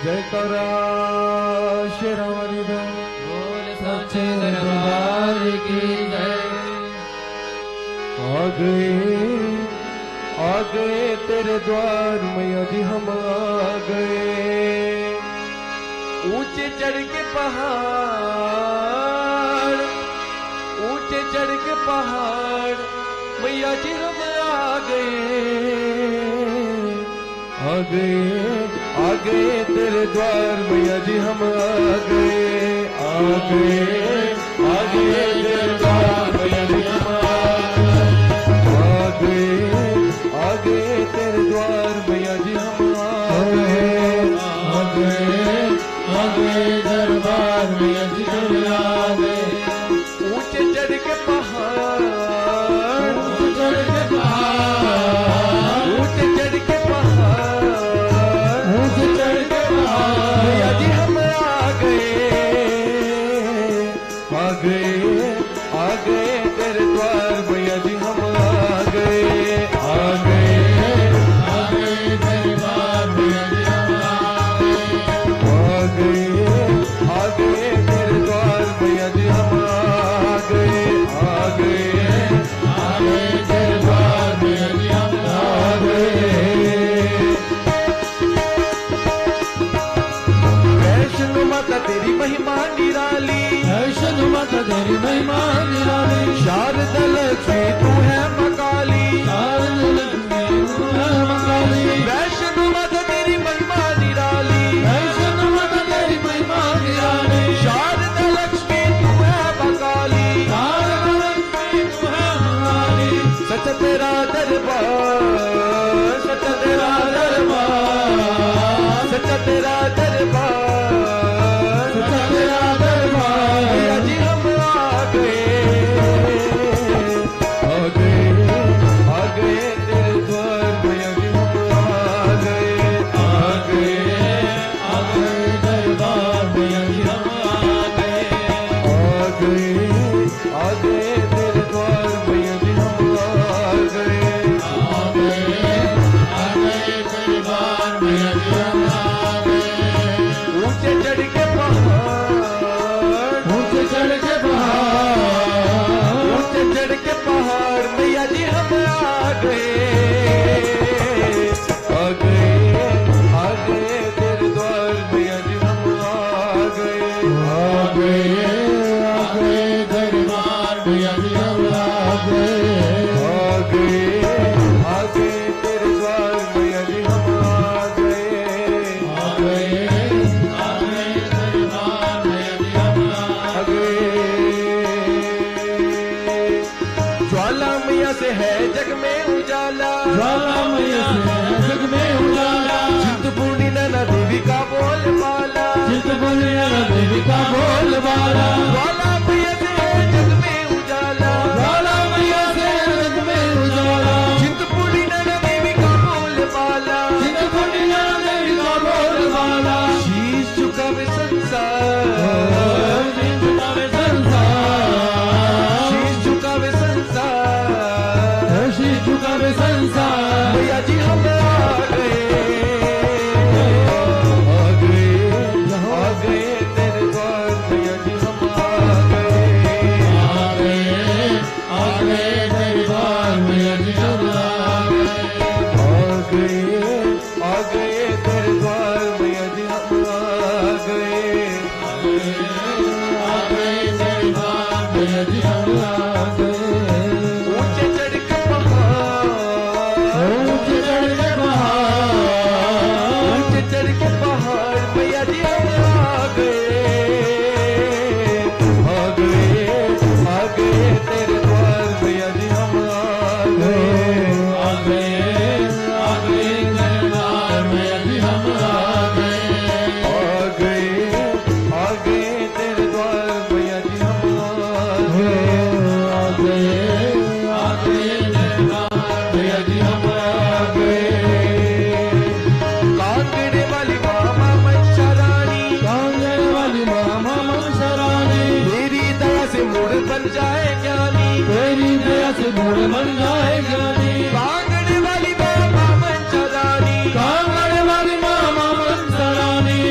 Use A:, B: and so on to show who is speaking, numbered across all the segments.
A: जयकारा शेरावाली दा
B: बोल सच्चे दरबार की जय।
A: आ गए तेरे द्वार मैया जी हम आ गए। ऊंचे चढ़ के पहाड़, ऊंचे चढ़ के पहाड़ मैया जी हम आ गए। आ गए तेरे द्वार मैया जी हम आ गए। आ गए तेरे द्वार मैया जी हम आ गए तेरे द्वार मैया जी हम आ गए
B: दरबार मैया जी हम आ गए।
A: ऊंचे चढ़ के पहाड़,
B: ऊंचे चढ़ के पहाड़,
A: ऊंचे चढ़ के पहाड़,
B: ऊंचे चढ़ के पहाड़
A: मैया जी हम आ गए। आ गए तेरे द्वार मैया जी हम आ गए। आ गए
B: दरबार मैया जी हम
A: आ गए तेरे द्वार मैया जी हम आ गए। आ गए
B: दरबार मैया जी हम
A: आ गए। वैष्णो माता तेरी महिमा निराली,
B: वैष्णो माता तेरी महिमा निराली।
A: शारदा लक्ष्मी तू है मकाली,
B: शारदा लक्ष्मी तू है मकाली।
A: वैष्णो माता तेरी महिमा निराली,
B: वैष्णो माता तेरी महिमा निराली।
A: शारदा लक्ष्मी तू है मकाली,
B: शारदा लक्ष्मी तू है मकाली।
A: सच तेरा दरबार, सच तेरा दरबार, सच तेरा दरबार,
B: सच्चा तेरा दरबार
A: मैया जी हम आ गए। आ गए तेरे द्वार मैया जी हम आ गए। आ गए
B: दरबार मैया जी हम आ गए।
A: आ गए तेरे द्वार मैया जी हम आ गए।
B: दरबार मैया जी हम आ गए।
A: ऊंचे चढ़ के पहाड़,
B: ऊंचे चढ़ के पहाड़,
A: ऊंचे चढ़ के पहाड़ मैया जी हम आ गए। आ गए तेरे द्वार मैया जी हम आ गए।
B: आ गए दरबार मैया जी हम आ गए।
A: आ गए तेरे द्वार मैया जी हम आ गए।
B: आ गए दरबार मैया जी हम आ
A: ज्वाला मैया से है जग में उजाला,
B: ज्वाला मैया से जग में उजाला।
A: चिंतपूर्णी नैना देवी का बोल माला,
B: चिंतपूर्णी नैना देवी का बोल बाला।
A: ज्वाला मैया से है जग में उजाला,
B: ज्वाला मैया से जग में उजाला।
A: चिंतपूर्णी नैना देवी का बोल माला,
B: चिंतपूर्णी नैना देवी का बोल बाला।
A: शीश झुकावे संसार,
B: शीश झुकावे संसार,
A: शीश झुकावे संसार,
B: शीश झुकावे संसार।
A: मैया जी हम आ गए। आ गए तेरे द्वार मैया जी हम आ गए।
B: आ गए दरबार मैया जी हम आ गए।
A: आ गए तेरे द्वार मैया जी हम आ गए।
B: आ गए दरबार मैया जी हम आ गए।
A: ऊंचे चढ़ के पहाड़,
B: ऊंचे चढ़ के पहाड़,
A: ऊंचे चढ़ के पहाड़ मैया जी हम आ गए। आ गए तेरे द्वार मैया जी हम आ गए।
B: आ गए दरबार मैया जी हम आ गए।
A: आ गए तेरे द्वार मैया जी हम आ गए।
B: आ गए दरबार मैया जी हम आ गए।
A: कांगड़े वाली मामा मंशा रानी,
B: कांगड़ वाली मामा मनसा रानी।
A: तेरी दया से मूड बन जाए ज्ञानी,
B: तेरी दया से मूड बन जाए ज्ञानी।
A: कांगड़े वाली मामा मंशा रानी,
B: कांगड़ वाली मामा मनसा रानी।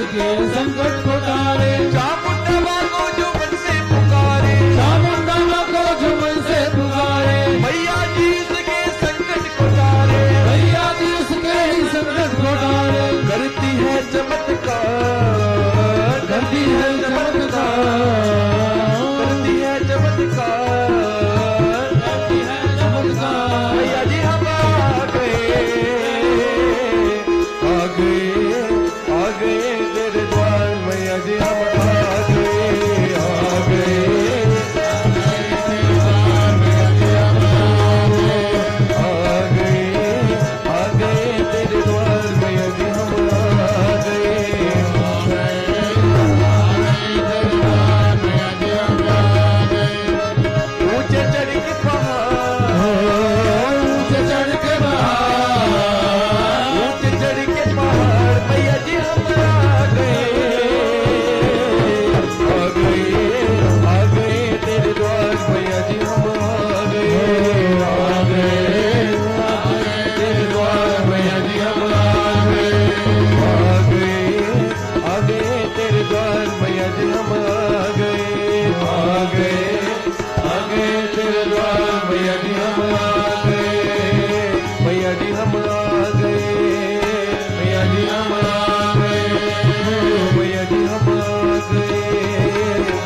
B: के संकट को टारे,
A: चामुंडा माँ को जो मन से पुकारे,
B: चामुंडा माँ को जो मन से पुकारे,
A: मैया जी इसके संकट को टारे,
B: मैया जी उसके ही संकट को टारे,
A: करती है चमत्कार,
B: करती है चमत्कार,
A: करती है चमत्कार,
B: करती है चमत्कार।
A: मैया जी हम आ गए, आ गए, आ गए तेरे द्वार, मैया जी हम आ गए, आ गए, आ गए तेरे द्वार, मैया जी हम आ गए। ऊंचे चढ़ के पहाड़,
B: ऊंचे चढ़ के पहाड़,
A: ऊंचे चढ़ के पहाड़, मैया जी हम आ गए, आ गए, आ गए तेरे द्वार, मैया जी हम आ गए, आ गए, तेरे द्वार, मैया जी हम आ गए, आ गए, आ गए तेरे द्वार, मैया जी हम आ गए, आ गए, आ गए तेरे द्वार, मैया जी हम आ गए, मैया जी हम आ गए, मैया जी हम आ गए, मैया जी हम आ गए,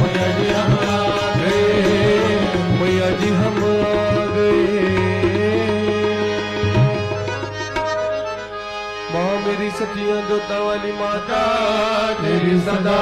A: मैया जी हम आ गए, मैया जी हम आ गए। माँ मेरी सचिया जोता वाली माता तेरी सदा